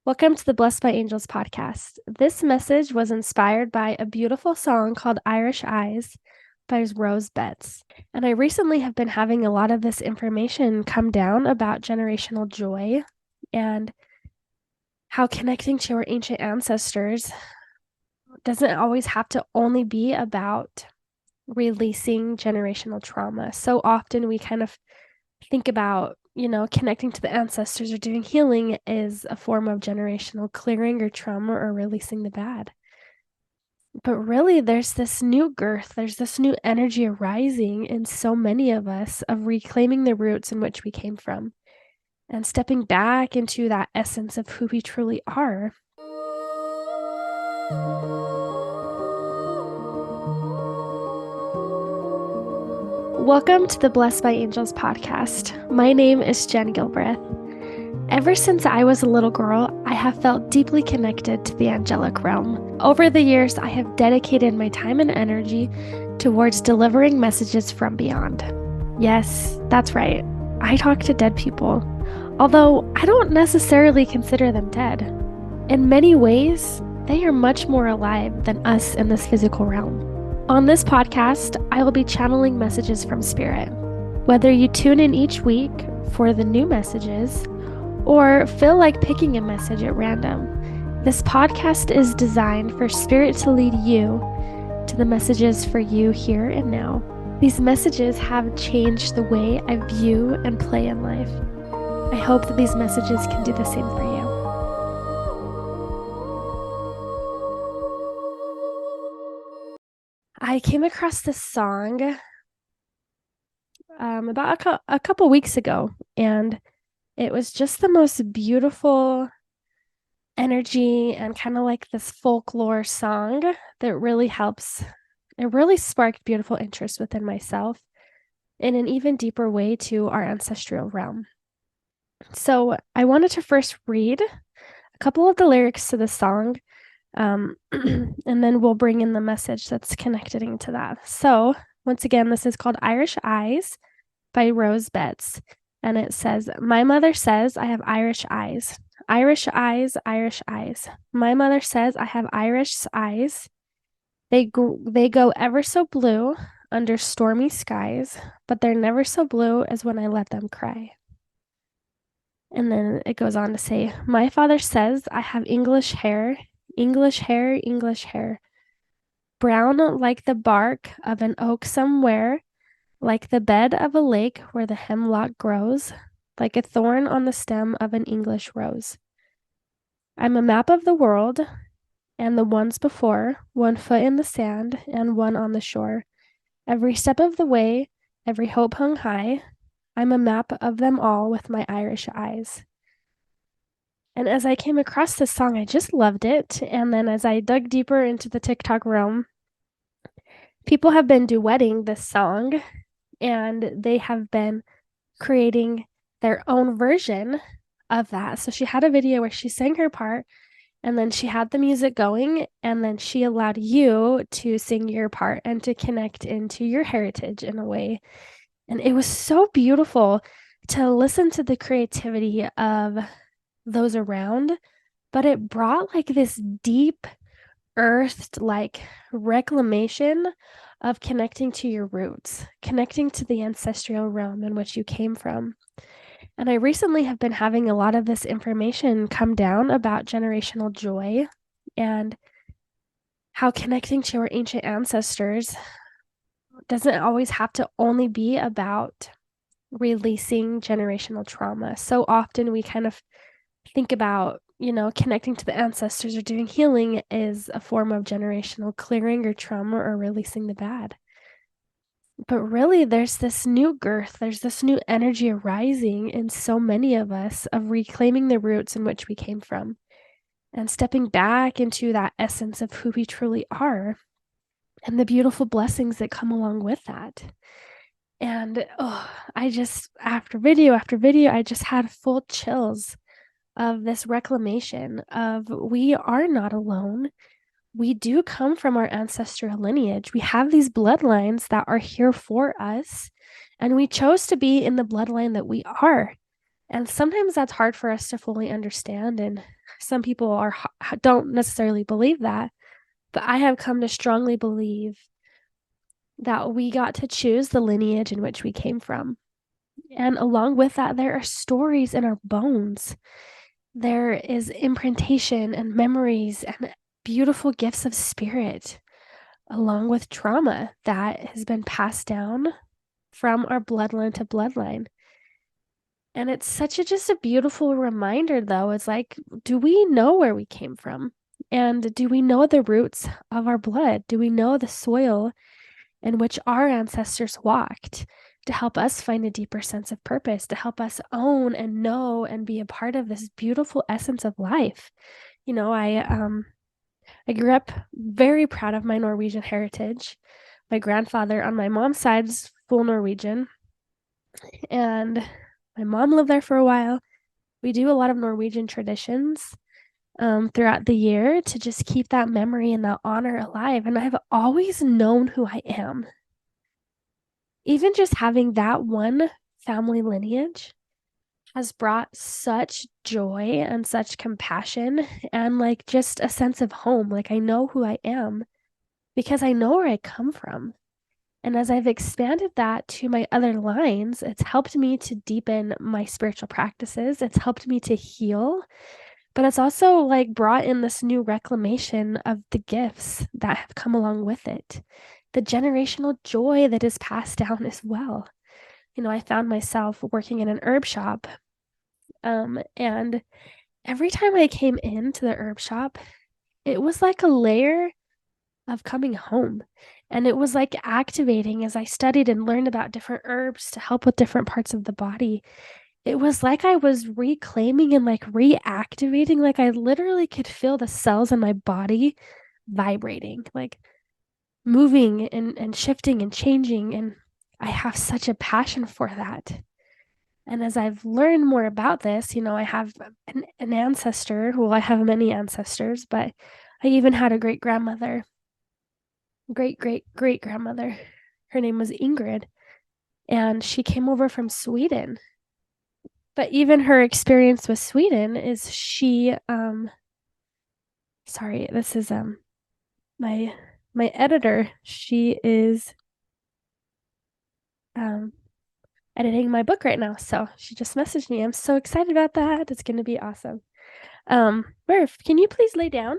Welcome to the Blessed by Angels podcast. This message was inspired by a beautiful song called Irish Eyes by Rose Betts. And I recently have been having a lot of this information come down about generational joy and how connecting to our ancient ancestors doesn't always have to only be about releasing generational trauma. So often we kind of think about connecting to the ancestors or doing healing is a form of generational clearing or trauma or releasing the bad. But really, there's this new girth, there's this new energy arising in so many of us of reclaiming the roots in which we came from and stepping back into that essence of who we truly are. Welcome to the Blessed by Angels podcast. My name is Jenn Gilbreth. Ever since I was a little girl, I have felt deeply connected to the angelic realm. Over the years, I have dedicated my time and energy towards delivering messages from beyond. Yes, that's right. I talk to dead people, although I don't necessarily consider them dead. In many ways, they are much more alive than us in this physical realm. On this podcast, I will be channeling messages from spirit. Whether you tune in each week for the new messages or feel like picking a message at random, this podcast is designed for spirit to lead you to the messages for you here and now. These messages have changed the way I view and play in life. I hope that these messages can do the same for you. I came across this song about a couple weeks ago, and it was just the most beautiful energy and kind of like this folklore song that really helps. It really sparked beautiful interest within myself in an even deeper way to our ancestral realm. So I wanted to first read a couple of the lyrics to the song, and then we'll bring in the message that's connecting to that. So once again, this is called Irish Eyes by Rose Betts. And it says, "My mother says I have Irish eyes. Irish eyes, Irish eyes. My mother says I have Irish eyes. They go ever so blue under stormy skies, but they're never so blue as when I let them cry." And then it goes on to say, "My father says I have English hair, English hair, English hair. Brown like the bark of an oak somewhere, like the bed of a lake where the hemlock grows, like a thorn on the stem of an English rose. I'm a map of the world, and the ones before, one foot in the sand and one on the shore. Every step of the way, every hope hung high. I'm a map of them all with my Irish eyes." And as I came across this song, I just loved it. And then as I dug deeper into the TikTok realm, people have been duetting this song, and they have been creating their own version of that. So she had a video where she sang her part, and then she had the music going, and then she allowed you to sing your part and to connect into your heritage in a way. And it was so beautiful to listen to the creativity of those around, but it brought like this deep earthed like reclamation of connecting to your roots, connecting to the ancestral realm in which you came from. And I recently have been having a lot of this information come down about generational joy and how connecting to our ancient ancestors doesn't always have to only be about releasing generational trauma. So often we kind of think about connecting to the ancestors or doing healing is a form of generational clearing or trauma or releasing the bad. But really, there's this new girth, there's this new energy arising in so many of us of reclaiming the roots in which we came from and stepping back into that essence of who we truly are and the beautiful blessings that come along with that. And I just, after video after video, I just had full chills of this reclamation of we are not alone. We do come from our ancestral lineage. We have these bloodlines that are here for us, and we chose to be in the bloodline that we are. And sometimes that's hard for us to fully understand. And some people don't necessarily believe that. But I have come to strongly believe that we got to choose the lineage in which we came from. And along with that, there are stories in our bones. There is imprintation and memories and beautiful gifts of spirit, along with trauma that has been passed down from our bloodline to bloodline. And it's just a beautiful reminder, though. It's like, do we know where we came from? And do we know the roots of our blood? Do we know the soil in which our ancestors walked to help us find a deeper sense of purpose, to help us own and know and be a part of this beautiful essence of life? I grew up very proud of my Norwegian heritage. My grandfather on my mom's side's full Norwegian, and my mom lived there for a while. We do a lot of Norwegian traditions throughout the year to just keep that memory and that honor alive. And I've always known who I am. Even just having that one family lineage has brought such joy and such compassion and like just a sense of home. Like I know who I am because I know where I come from. And as I've expanded that to my other lines, it's helped me to deepen my spiritual practices. It's helped me to heal, but it's also like brought in this new reclamation of the gifts that have come along with it, the generational joy that is passed down as well. I found myself working in an herb shop. And every time I came into the herb shop, it was like a layer of coming home. And it was like activating as I studied and learned about different herbs to help with different parts of the body. It was like I was reclaiming and like reactivating. Like I literally could feel the cells in my body vibrating, like moving and shifting and changing. And I have such a passion for that. And as I've learned more about this, I have an ancestor. Well, I have many ancestors, but I even had a great grandmother, great great great grandmother. Her name was Ingrid, and she came over from Sweden. But even her experience with Sweden is sorry, this is my editor. She is editing my book right now. So she just messaged me. I'm so excited about that. It's gonna be awesome. Murph, can you please lay down?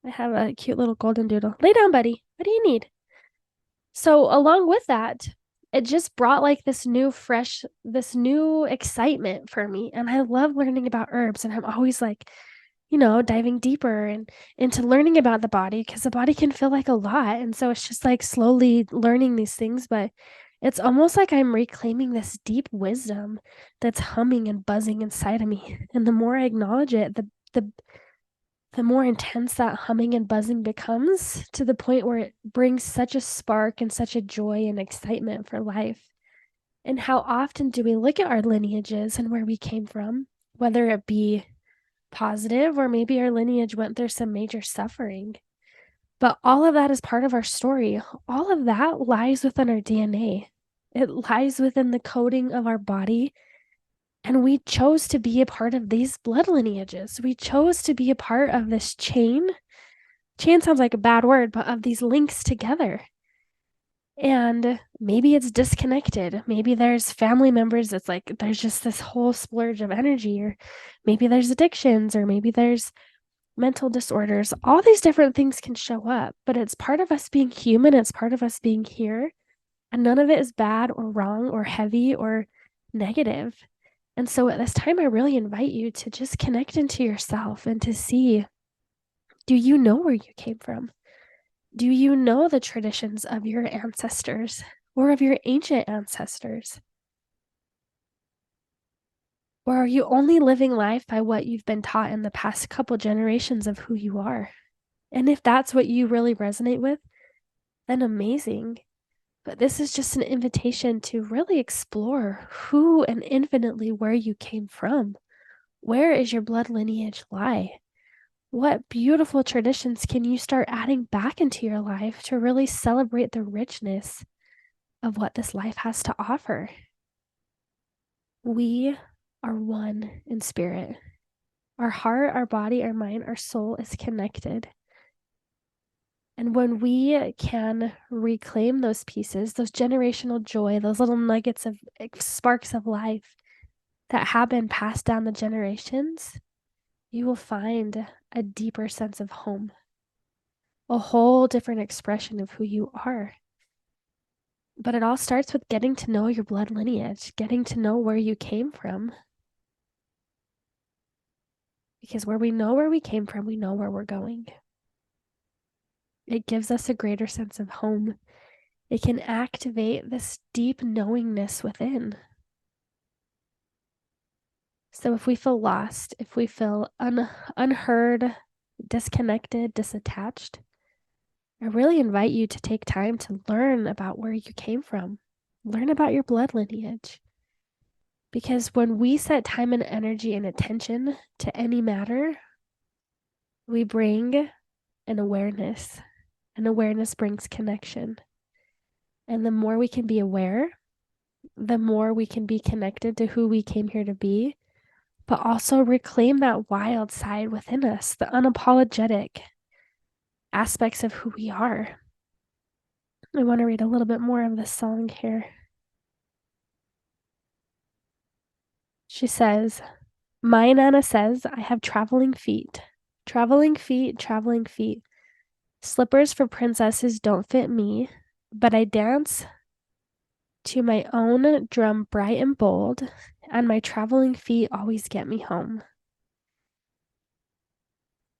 I have a cute little golden doodle. Lay down, buddy. What do you need? So along with that, it just brought like this new excitement for me. And I love learning about herbs. And I'm always like, diving deeper and into learning about the body because the body can feel like a lot. And so it's just like slowly learning these things, but it's almost like I'm reclaiming this deep wisdom that's humming and buzzing inside of me. And the more I acknowledge it, the more intense that humming and buzzing becomes to the point where it brings such a spark and such a joy and excitement for life. And how often do we look at our lineages and where we came from, whether it be positive or maybe our lineage went through some major suffering? But all of that is part of our story. All of that lies within our DNA. It lies within the coding of our body. And we chose to be a part of these blood lineages. We chose to be a part of this chain. Chain sounds like a bad word, but of these links together. And maybe it's disconnected. Maybe there's family members that's like, there's just this whole splurge of energy, or maybe there's addictions, or maybe there's mental disorders. All these different things can show up, but it's part of us being human. It's part of us being here. And none of it is bad or wrong or heavy or negative. And so at this time, I really invite you to just connect into yourself and to see, do you know where you came from? Do you know the traditions of your ancestors or of your ancient ancestors? Or are you only living life by what you've been taught in the past couple generations of who you are? And if that's what you really resonate with, then amazing. But this is just an invitation to really explore who and infinitely where you came from. Where is your blood lineage lie? What beautiful traditions can you start adding back into your life to really celebrate the richness of what this life has to offer? We are one in spirit. Our heart, our body, our mind, our soul is connected. And when we can reclaim those pieces, those generational joy, those little nuggets of sparks of life that have been passed down the generations, you will find a deeper sense of home, a whole different expression of who you are. But it all starts with getting to know your blood lineage, getting to know where you came from. Because where we know where we came from, we know where we're going. It gives us a greater sense of home. It can activate this deep knowingness within. So if we feel lost, if we feel unheard, disconnected, disattached, I really invite you to take time to learn about where you came from. Learn about your blood lineage. Because when we set time and energy and attention to any matter, we bring an awareness. And awareness brings connection. And the more we can be aware, the more we can be connected to who we came here to be, but also reclaim that wild side within us, the unapologetic aspects of who we are. I want to read a little bit more of this song here. She says, "My Nana says I have traveling feet, traveling feet, traveling feet. Slippers for princesses don't fit me, but I dance to my own drum bright and bold, and my traveling feet always get me home.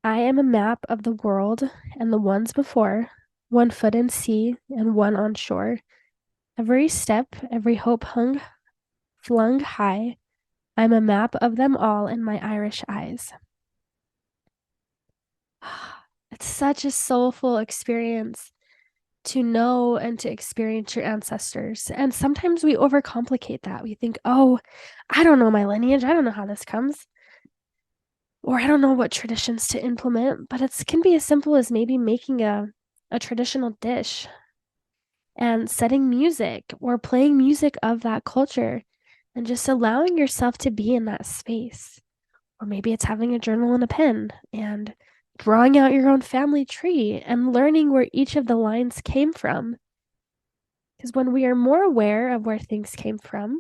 I am a map of the world and the ones before, one foot in sea and one on shore. Every step, every hope flung high, I'm a map of them all in my Irish eyes." It's such a soulful experience to know and to experience your ancestors. And sometimes we overcomplicate that. We think, oh, I don't know my lineage. I don't know how this comes. Or I don't know what traditions to implement. But it can be as simple as maybe making a traditional dish and setting music or playing music of that culture and just allowing yourself to be in that space. Or maybe it's having a journal and a pen and drawing out your own family tree and learning where each of the lines came from. Because when we are more aware of where things came from,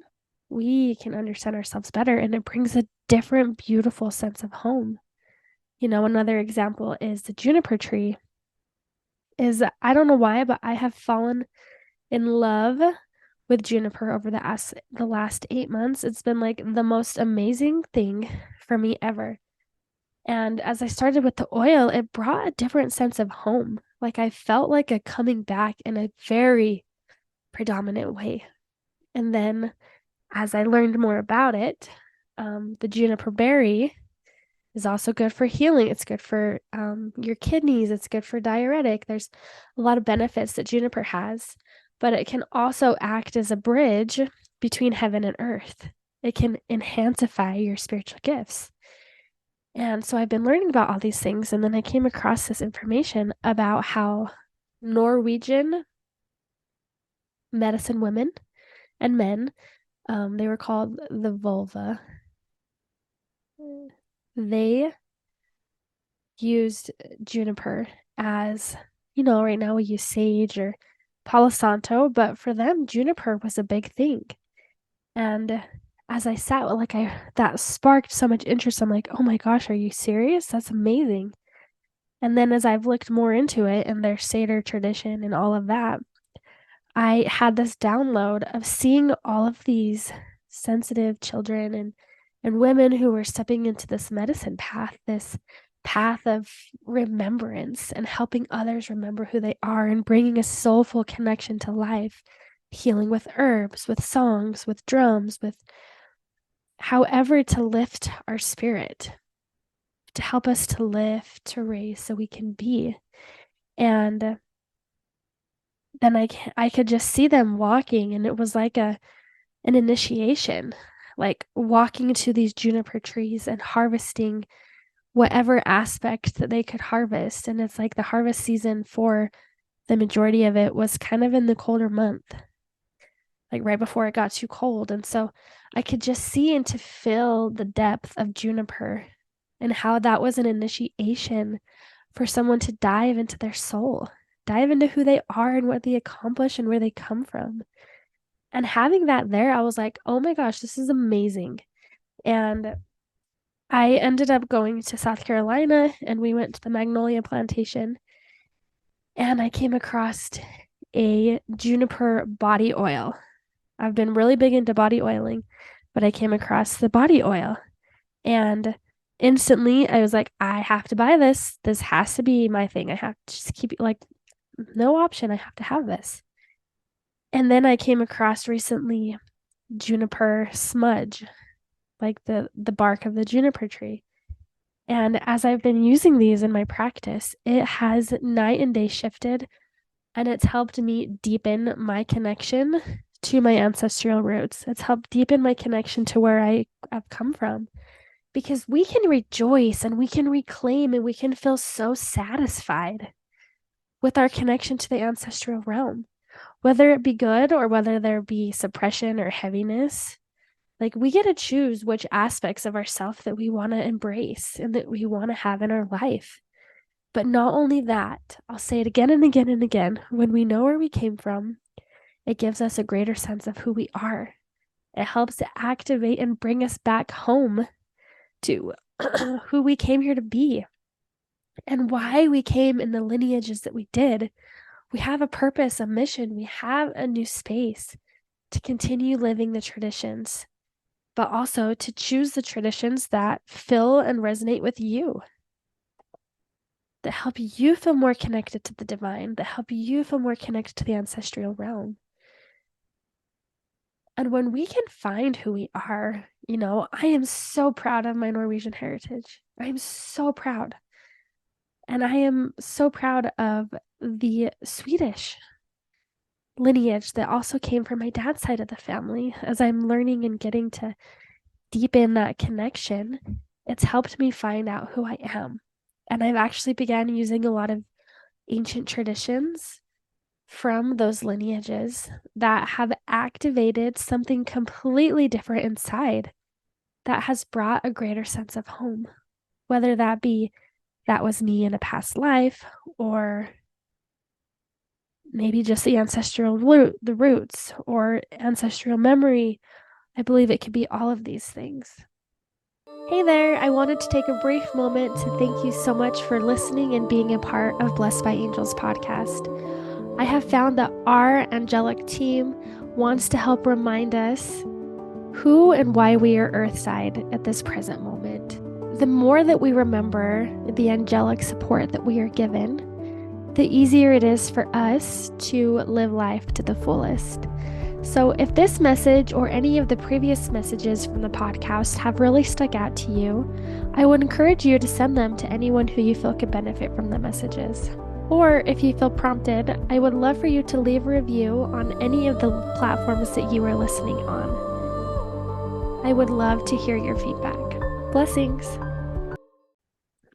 we can understand ourselves better, and it brings a different, beautiful sense of home. You know, another example is the juniper tree. I don't know why, but I have fallen in love with juniper over the last 8 months. It's been like the most amazing thing for me ever. And as I started with the oil, it brought a different sense of home. Like I felt like a coming back in a very predominant way. And then as I learned more about it, the juniper berry is also good for healing. It's good for your kidneys. It's good for diuretic. There's a lot of benefits that juniper has, but it can also act as a bridge between heaven and earth. It can enhancify your spiritual gifts. And so I've been learning about all these things. And then I came across this information about how Norwegian medicine women and men, they were called the vulva. They used juniper as, you know, right now we use sage or Palo Santo, but for them, juniper was a big thing. And as I sat, that sparked so much interest. I'm like, oh my gosh, are you serious? That's amazing. And then as I've looked more into it and their Seder tradition and all of that, I had this download of seeing all of these sensitive children and women who were stepping into this medicine path, this path of remembrance and helping others remember who they are and bringing a soulful connection to life, healing with herbs, with songs, with drums, with however to lift our spirit, to help us to lift, to raise so we can be. And then I could just see them walking, and it was like an initiation, like walking to these juniper trees and harvesting whatever aspect that they could harvest. And it's like the harvest season for the majority of it was kind of in the colder month. like right before it got too cold. And so I could just see and to feel the depth of juniper and how that was an initiation for someone to dive into their soul, dive into who they are and what they accomplish and where they come from. And having that there, I was like, oh my gosh, this is amazing. And I ended up going to South Carolina and we went to the Magnolia Plantation. And I came across a juniper body oil. I've been really big into body oiling, but I came across the body oil and instantly I was like, I have to buy this. This has to be my thing. I have to just keep it like no option. I have to have this. And then I came across recently juniper smudge, like the bark of the juniper tree. And as I've been using these in my practice, it has night and day shifted and it's helped me deepen my connection to my ancestral roots. It's helped deepen my connection to where I've come from because we can rejoice and we can reclaim and we can feel so satisfied with our connection to the ancestral realm, whether it be good or whether there be suppression or heaviness. Like we get to choose which aspects of ourself that we want to embrace and that we want to have in our life. But not only that, I'll say it again and again and again, when we know where we came from, it gives us a greater sense of who we are. It helps to activate and bring us back home to who we came here to be and why we came in the lineages that we did. We have a purpose, a mission, we have a new space to continue living the traditions, but also to choose the traditions that fill and resonate with you, that help you feel more connected to the divine, that help you feel more connected to the ancestral realm. And when we can find who we are, I am so proud of my Norwegian heritage. I am so proud. And I am so proud of the Swedish lineage that also came from my dad's side of the family. As I'm learning and getting to deepen that connection, it's helped me find out who I am. And I've actually began using a lot of ancient traditions from those lineages that have activated something completely different inside that has brought a greater sense of home, whether that be that was me in a past life or maybe just the ancestral root, the roots or ancestral memory. I believe it could be all of these things. Hey there, I wanted to take a brief moment to thank you so much for listening and being a part of Blessed by Angels podcast. I have found that our angelic team wants to help remind us who and why we are Earthside at this present moment. The more that we remember the angelic support that we are given, the easier it is for us to live life to the fullest. So if this message or any of the previous messages from the podcast have really stuck out to you, I would encourage you to send them to anyone who you feel could benefit from the messages. Or if you feel prompted, I would love for you to leave a review on any of the platforms that you are listening on. I would love to hear your feedback. Blessings.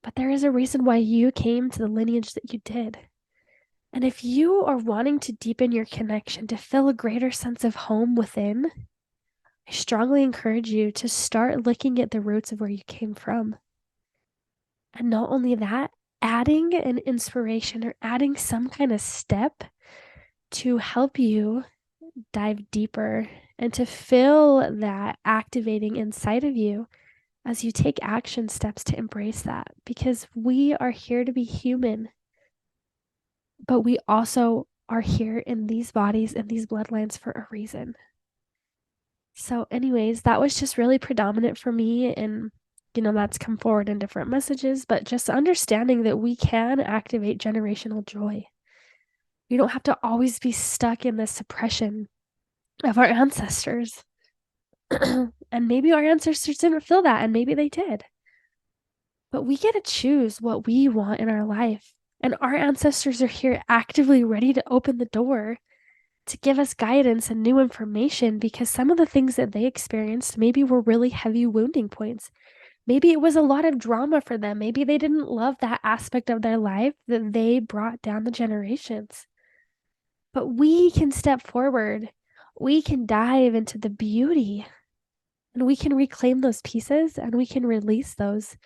But there is a reason why you came to the lineage that you did. And if you are wanting to deepen your connection, to feel a greater sense of home within, I strongly encourage you to start looking at the roots of where you came from. And not only that, adding an inspiration or adding some kind of step to help you dive deeper and to feel that activating inside of you as you take action steps to embrace that. Because we are here to be human, but we also are here in these bodies and these bloodlines for a reason. So anyways, that was just really predominant for me, and that's come forward in different messages, but just understanding that we can activate generational joy. We don't have to always be stuck in this suppression of our ancestors. And maybe our ancestors didn't feel that, and maybe they did. But we get to choose what we want in our life. And our ancestors are here actively ready to open the door to give us guidance and new information, because some of the things that they experienced maybe were really heavy wounding points. Maybe it was a lot of drama for them. Maybe they didn't love that aspect of their life that they brought down the generations. But we can step forward we can dive into the beauty and we can reclaim those pieces and we can release those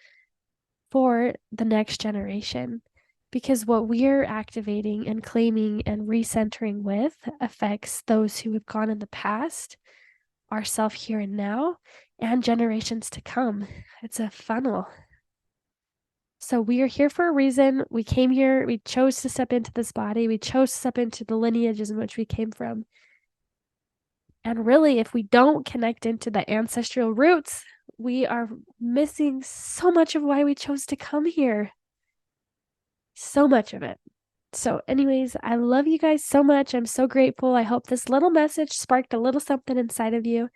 for the next generation. Because what we're activating and claiming and recentering with affects those who have gone in the past, ourself here and now, and generations to come. It's a funnel. So we are here for a reason. We came here, we chose to step into this body, we chose to step into the lineages in which we came from. And really, if we don't connect into the ancestral roots, we are missing so much of why we chose to come here. So much of it. So anyways, I love you guys so much. I'm so grateful. I hope this little message sparked a little something inside of you.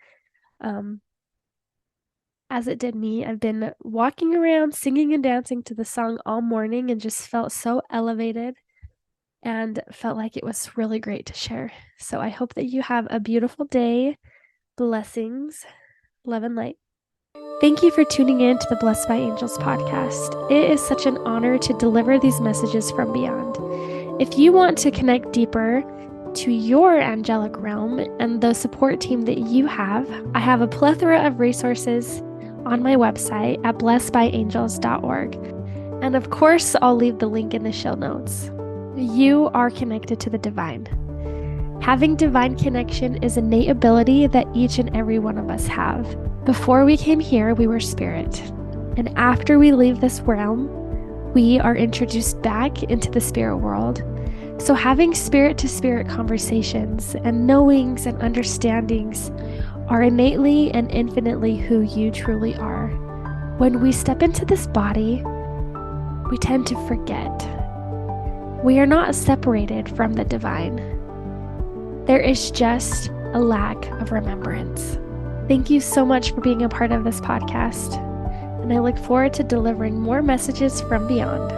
As it did me. I've been walking around singing and dancing to the song all morning and just felt so elevated and felt like it was really great to share. So I hope that you have a beautiful day. Blessings, love and light. Thank you for tuning in to the Blessed by Angels podcast. It is such an honor to deliver these messages from beyond. If you want to connect deeper to your angelic realm and the support team that you have, I have a plethora of resources on my website at blessedbyangels.org. And of course, I'll leave the link in the show notes. You are connected to the divine. Having divine connection is an innate ability that each and every one of us have. Before we came here, we were spirit. And after we leave this realm, we are introduced back into the spirit world. So having spirit-to-spirit conversations and knowings and understandings are innately and infinitely who you truly are. When we step into this body, we tend to forget. We are not separated from the divine. There is just a lack of remembrance. Thank you so much for being a part of this podcast, and I look forward to delivering more messages from beyond.